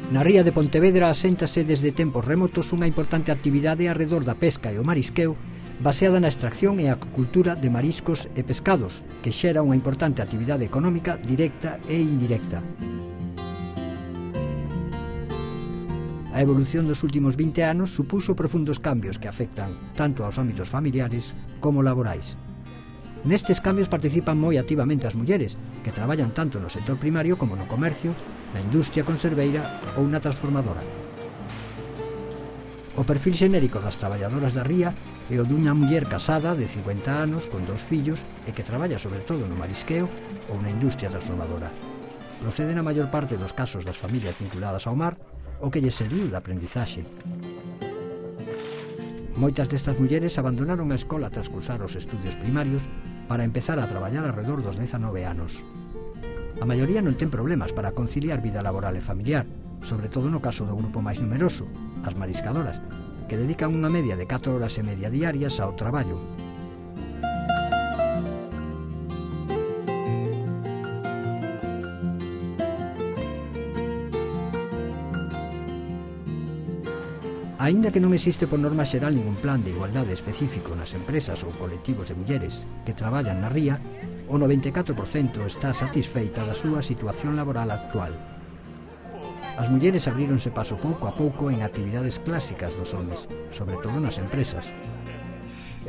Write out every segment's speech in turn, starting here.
Na ría de Pontevedra aséntase desde tempos remotos unha importante actividade arredor da pesca e o marisqueo baseada na extracción e acuicultura de mariscos e pescados, que xera unha importante actividade económica directa e indirecta. A evolución dos últimos 20 anos supuxo profundos cambios que afectan tanto aos ámbitos familiares como laborais. Nestes cambios participan moi activamente as mulleres, que traballan tanto no sector primario como no comercio, na industria conserveira ou na transformadora. O perfil xenérico das traballadoras da ría é o dunha muller casada de 50 anos con 2 fillos e que traballa sobre todo no marisqueo ou na industria transformadora. Procede na maior parte dos casos das familias vinculadas ao mar, o que lle serviu de aprendizaxe. Moitas destas mulleres abandonaron a escola tras cursar os estudios primarios para empezar a traballar alrededor dos 19 anos. A maioría non ten problemas para conciliar vida laboral e familiar, sobre todo no caso do grupo máis numeroso, as mariscadoras, que dedican unha media de 4 horas e media diarias ao traballo. Aínda que non existe por norma xeral ningún plan de igualdade específico nas empresas ou colectivos de mulleres que traballan na ría, o 94% está satisfeita da súa situación laboral actual. As mulleres abríronse paso pouco a pouco en actividades clásicas dos homes, sobre todo nas empresas.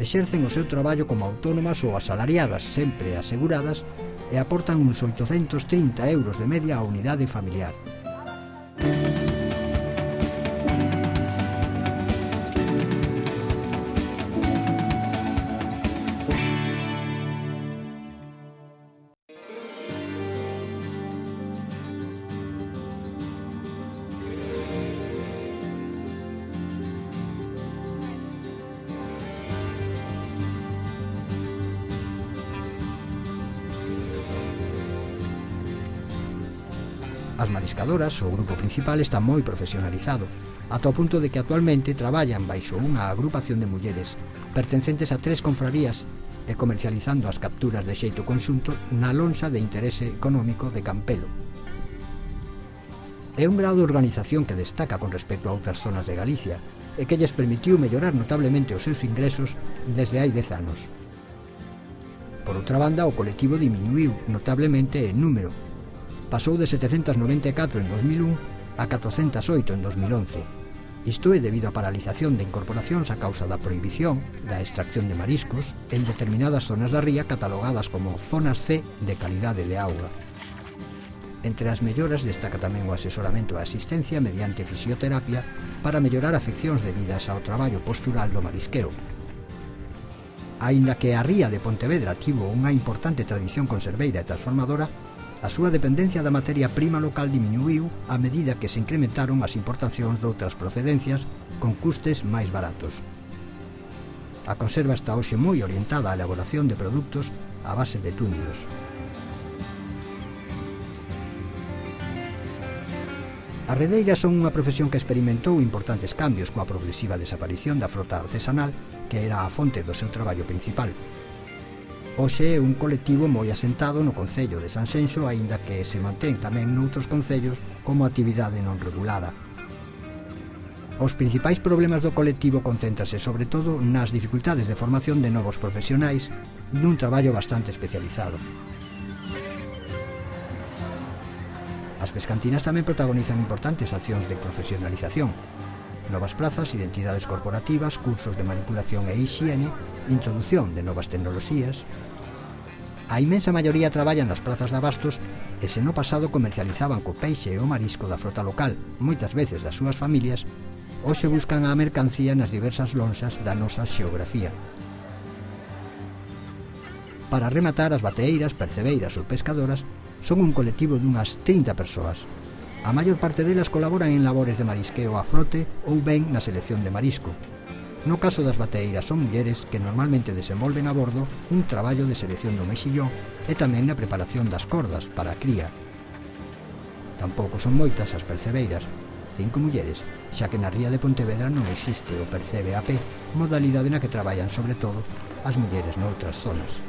Exercen o seu traballo como autónomas ou asalariadas, sempre aseguradas, e aportan uns 830 euros de media á unidade familiar. As mariscadoras, o grupo principal, está moi profesionalizado, ata o punto de que actualmente traballan baixo unha agrupación de mulleres pertencentes a 3 confrarías e comercializando as capturas de xeito conxunto na lonxa de interese económico de Campelo. É un grado de organización que destaca con respecto a outras zonas de Galicia e que lles permitiu mellorar notablemente os seus ingresos desde hai 10 anos. Por outra banda, o colectivo diminuiu notablemente en número. Pasou de 794 en 2001 a 408 en 2011. Isto é debido á paralización de incorporacións a causa da prohibición da extracción de mariscos en determinadas zonas da ría catalogadas como zonas C de calidade de auga. Entre as melloras destaca tamén o asesoramento e asistencia mediante fisioterapia para mellorar afeccións debidas ao traballo postural do marisqueo. Aínda que a ría de Pontevedra tivo unha importante tradición conserveira e transformadora, a súa dependencia da materia prima local diminuiu a medida que se incrementaron as importacións de outras procedencias con custes máis baratos. A conserva está hoxe moi orientada á elaboración de produtos a base de túnidos. As redeiras son unha profesión que experimentou importantes cambios coa progresiva desaparición da frota artesanal, que era a fonte do seu traballo principal. Hoxe é un colectivo moi asentado no concello de Sanxenxo, aínda que se mantén tamén noutros concellos como actividade non regulada. Os principais problemas do colectivo concéntrase sobre todo nas dificultades de formación de novos profesionais nun traballo bastante especializado. As pescantinas tamén protagonizan importantes accións de profesionalización. Novas prazas, identidades corporativas, cursos de manipulación e hixiene, introdución de novas tecnoloxías. A inmensa maioría traballan nas prazas de abastos e se no pasado comercializaban co peixe e o marisco da frota local, moitas veces das súas familias, hoxe buscan a mercancía nas diversas lonxas da nosa xeografía. Para rematar, as bateeiras, percebeiras ou pescadoras son un colectivo dunhas 30 persoas. A maior parte delas colaboran en labores de marisqueo a flote ou ben na selección de marisco. No caso das bateeiras son mulleres que normalmente desenvolven a bordo un traballo de selección do mexillón e tamén na preparación das cordas para a cría. Tampouco son moitas as percebeiras, 5 mulleres, xa que na ría de Pontevedra non existe o percebe AP, modalidade na que traballan sobre todo as mulleres noutras zonas.